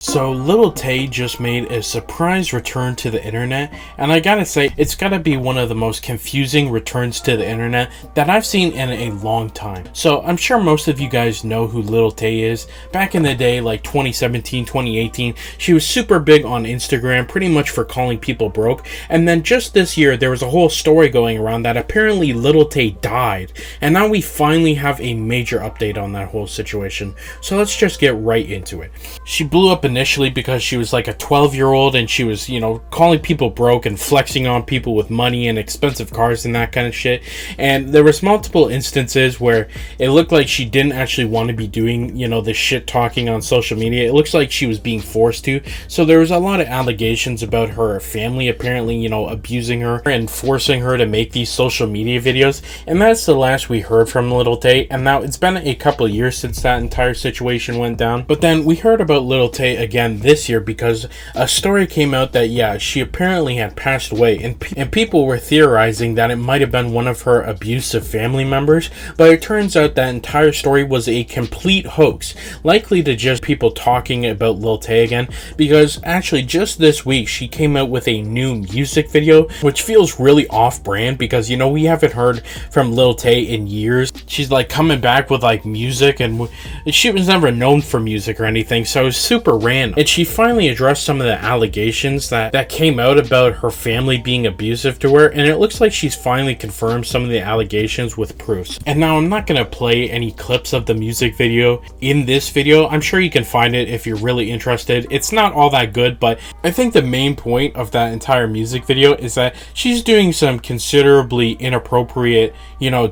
So Lil Tay just made a surprise return to the internet, and I gotta say, it's gotta be one of the most confusing returns to the internet that I've seen in a long time. So I'm sure most of you guys know who Lil Tay is. Back in the day, like 2017, 2018, she was super big on Instagram, pretty much for calling people broke. And then just this year, there was a whole story going around that apparently Lil Tay died. And now we finally have a major update on that whole situation. So let's just get right into it. She blew up initially because she was like a 12-year-old and she was, calling people broke and flexing on people with money and expensive cars and that kind of shit. And there was multiple instances where it looked like she didn't actually want to be doing, the shit talking on social media. It looks like she was being forced to. So there was a lot of allegations about her family apparently, abusing her and forcing her to make these social media videos. And that's the last we heard from Lil Tay. And now it's been a couple of years since that entire situation went down. But then we heard about Lil Tay again this year because a story came out that she apparently had passed away, and people were theorizing that it might have been one of her abusive family members, but it turns out that entire story was a complete hoax, likely to just people talking about Lil Tay again, because actually just this week she came out with a new music video, which feels really off-brand because we haven't heard from Lil Tay in years. She's like coming back with like music, and she was never known for music or anything, so it was super random. And she finally addressed some of the allegations that came out about her family being abusive to her, and it looks like she's finally confirmed some of the allegations with proofs. And now I'm not going to play any clips of the music video in this video. I'm sure you can find it if you're really interested. It's not all that good, but I think the main point of that entire music video is that she's doing some considerably inappropriate,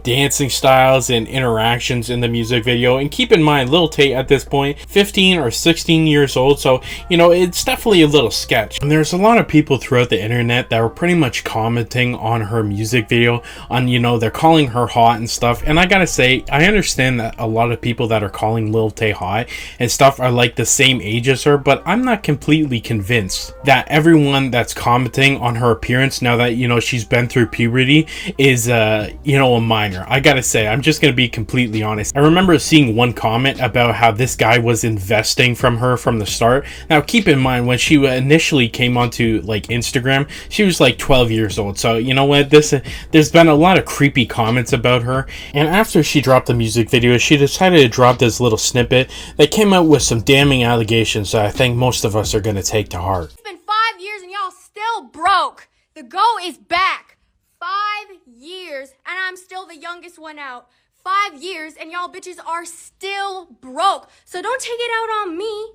dancing styles and interactions in the music video. And keep in mind, Lil Tay at this point, 15 or 16 years old, so it's definitely a little sketch. And there's a lot of people throughout the internet that were pretty much commenting on her music video on, they're calling her hot and stuff. And I gotta say, I understand that a lot of people that are calling Lil Tay hot and stuff are like the same age as her, but I'm not completely convinced that everyone that's commenting on her appearance now that, she's been through puberty is, a minor. I gotta say, I'm just gonna be completely honest. I remember seeing one comment about how this guy was investing from her from the start. Now, keep in mind, when she initially came onto like Instagram, she was like 12 years old. So you know what, there's been a lot of creepy comments about her. And after she dropped the music video, she decided to drop this little snippet that came out with some damning allegations that I think most of us are going to take to heart. It's been 5 years and y'all still broke. The GOAT is back. 5 years and I'm still the youngest one out. 5 years and y'all bitches are still broke. So don't take it out on me.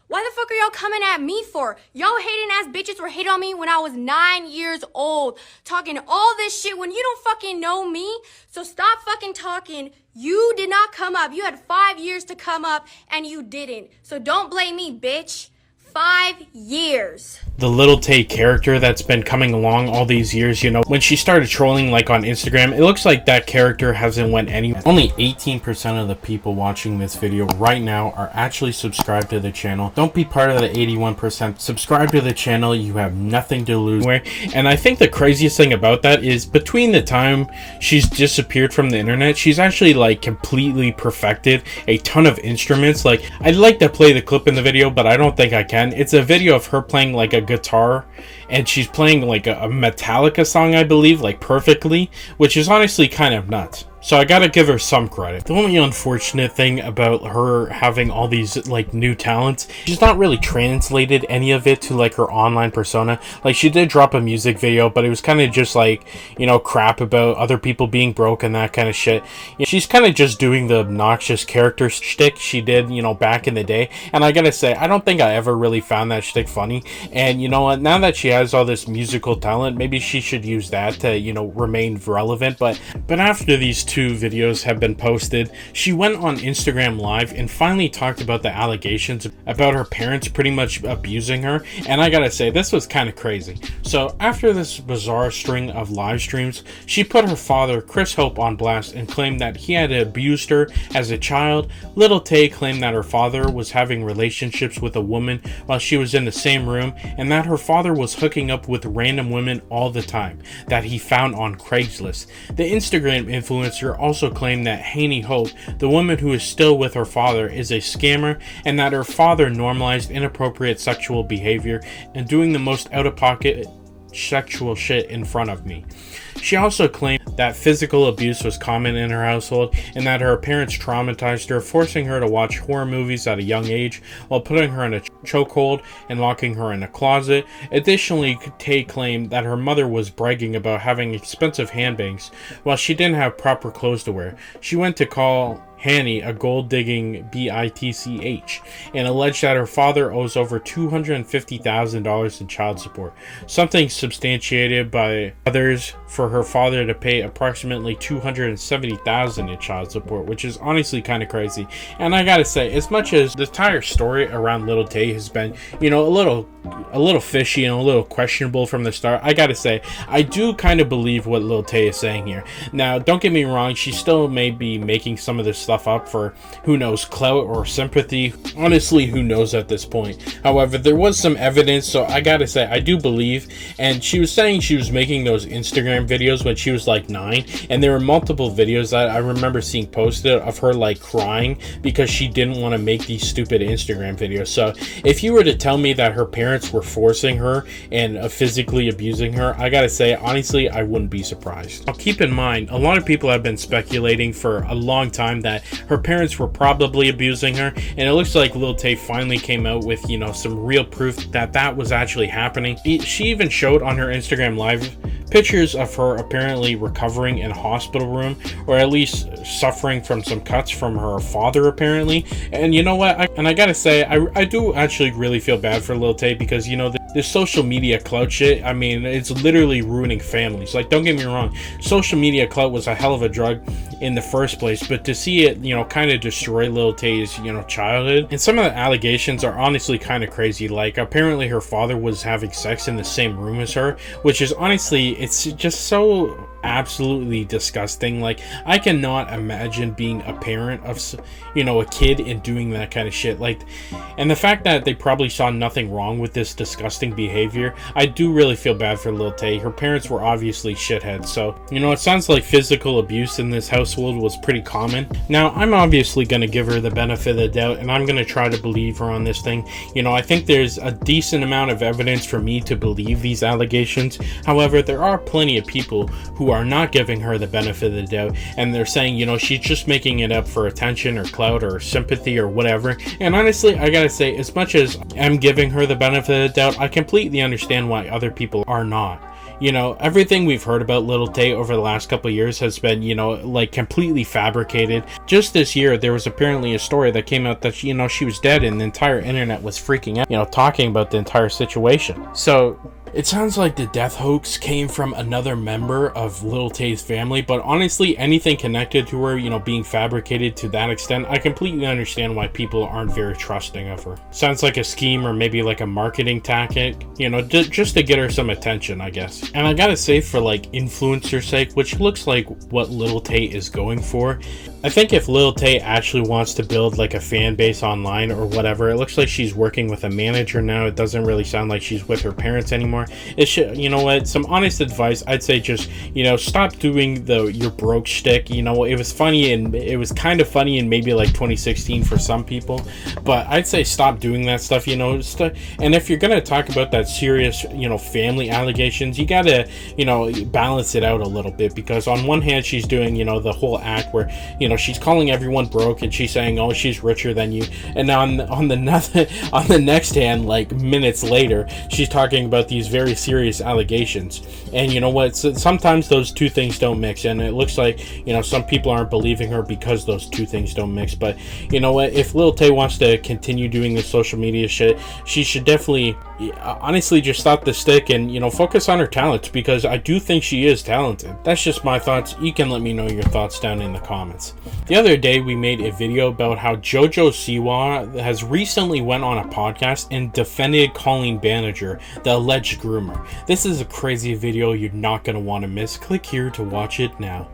Why the fuck are y'all coming at me for? Y'all hating ass bitches were hating on me when I was 9 years old. Talking all this shit when you don't fucking know me. So stop fucking talking. You did not come up. You had 5 years to come up and you didn't. So don't blame me, bitch. 5 years. The Lil Tay character that's been coming along all these years, when she started trolling like on Instagram, it looks like that character hasn't went anywhere. Only 18% of the people watching this video right now are actually subscribed to the channel. Don't be part of the 81%. Subscribe to the channel. You have nothing to lose. And I think the craziest thing about that is between the time she's disappeared from the internet, she's actually like completely perfected a ton of instruments. Like, I'd like to play the clip in the video, but I don't think I can. It's a video of her playing like a guitar, and she's playing like a Metallica song, I believe, like perfectly, which is honestly kind of nuts. So I gotta give her some credit. The only unfortunate thing about her having all these like new talents, she's not really translated any of it to like her online persona. Like, she did drop a music video, but it was kind of just like, crap about other people being broke and that kind of shit. She's kind of just doing the obnoxious character shtick she did, back in the day. And I gotta say, I don't think I ever really found that shtick funny. And you know what, now that she has all this musical talent, maybe she should use that to, remain relevant. But after these 2 videos have been posted, she went on Instagram Live and finally talked about the allegations about her parents pretty much abusing her. And I gotta say, this was kind of crazy. So after this bizarre string of live streams, she put her father, Chris Hope, on blast and claimed that he had abused her as a child. Lil Tay claimed that her father was having relationships with a woman while she was in the same room, and that her father was hooking up with random women all the time that he found on Craigslist. The Instagram influencer sister also claimed that Haney Hope, the woman who is still with her father, is a scammer, and that her father normalized inappropriate sexual behavior and doing the most out-of-pocket sexual shit in front of me. She also claimed that physical abuse was common in her household and that her parents traumatized her, forcing her to watch horror movies at a young age while putting her in a chokehold and locking her in a closet. Additionally, Tay claimed that her mother was bragging about having expensive handbags while she didn't have proper clothes to wear. She went to call Hanny a gold-digging bitch and alleged that her father owes over $250,000 in child support, something substantiated by others for her father to pay approximately $270,000 in child support, which is honestly kind of crazy. And I gotta say, as much as the entire story around Lil Tay has been, a little fishy and a little questionable from the start, I gotta say, I do kind of believe what Lil Tay is saying here. Now, don't get me wrong, she still may be making some of this stuff up for, who knows, clout or sympathy. Honestly, who knows at this point. However, there was some evidence, so I gotta say, I do believe. And she was saying she was making those Instagram videos when she was like 9, and there were multiple videos that I remember seeing posted of her like crying because she didn't want to make these stupid Instagram videos. So if you were to tell me that her parents were forcing her and physically abusing her, I gotta say, honestly, I wouldn't be surprised. Now, keep in mind, a lot of people have been speculating for a long time that her parents were probably abusing her, and it looks like Lil Tay finally came out with, some real proof that that was actually happening. She even showed on her Instagram live pictures of her apparently recovering in a hospital room, or at least suffering from some cuts from her father apparently. And you know what, I gotta say, I do actually really feel bad for Lil Tay, because this social media clout shit, I mean, it's literally ruining families. Like, don't get me wrong, social media clout was a hell of a drug in the first place, but to see it, kind of destroy Lil Tay's, childhood. And some of the allegations are honestly kind of crazy. Like, apparently her father was having sex in the same room as her, which is honestly, it's just so absolutely disgusting. Like, I cannot imagine being a parent of, a kid and doing that kind of shit. Like, and the fact that they probably saw nothing wrong with this disgusting behavior, I do really feel bad for Lil Tay. Her parents were obviously shitheads, so, it sounds like physical abuse in this household was pretty common. Now, I'm obviously going to give her the benefit of the doubt, and I'm going to try to believe her on this thing. I think there's a decent amount of evidence for me to believe these allegations. However, there are plenty of people who are not giving her the benefit of the doubt, and they're saying, she's just making it up for attention or clout or sympathy or whatever. And honestly, I gotta say, as much as I'm giving her the benefit of the doubt, I completely understand why other people are not. Everything we've heard about Lil Tay over the last couple of years has been, like completely fabricated. Just this year, there was apparently a story that came out that, she was dead, and the entire internet was freaking out, talking about the entire situation. So it sounds like the death hoax came from another member of Lil Tay's family, but honestly, anything connected to her, being fabricated to that extent, I completely understand why people aren't very trusting of her. Sounds like a scheme, or maybe like a marketing tactic, just to get her some attention, I guess. And I gotta say, for like influencer sake, which looks like what Lil Tay is going for, I think if Lil Tay actually wants to build like a fan base online or whatever, it looks like she's working with a manager now. It doesn't really sound like she's with her parents anymore. It should, some honest advice, I'd say just, stop doing your broke shtick. It was funny, and it was kind of funny in maybe like 2016 for some people, but I'd say stop doing that stuff, and if you're gonna talk about that serious, family allegations, you gotta, balance it out a little bit, because on one hand, she's doing, the whole act where, she's calling everyone broke, and she's saying, oh, she's richer than you, and on the next hand, like minutes later, she's talking about these very serious allegations. And you know what, sometimes those two things don't mix, and it looks like, some people aren't believing her because those two things don't mix. But you know what, if Lil Tay wants to continue doing this social media shit, she should definitely honestly just stop the stick and focus on her talents, because I do think she is talented. That's just my thoughts. You can let me know your thoughts down in the comments. The other day we made a video about how JoJo Siwa has recently went on a podcast and defended Colleen Banniger, the alleged groomer. This is a crazy video you're not going to want to miss. Click here to watch it now.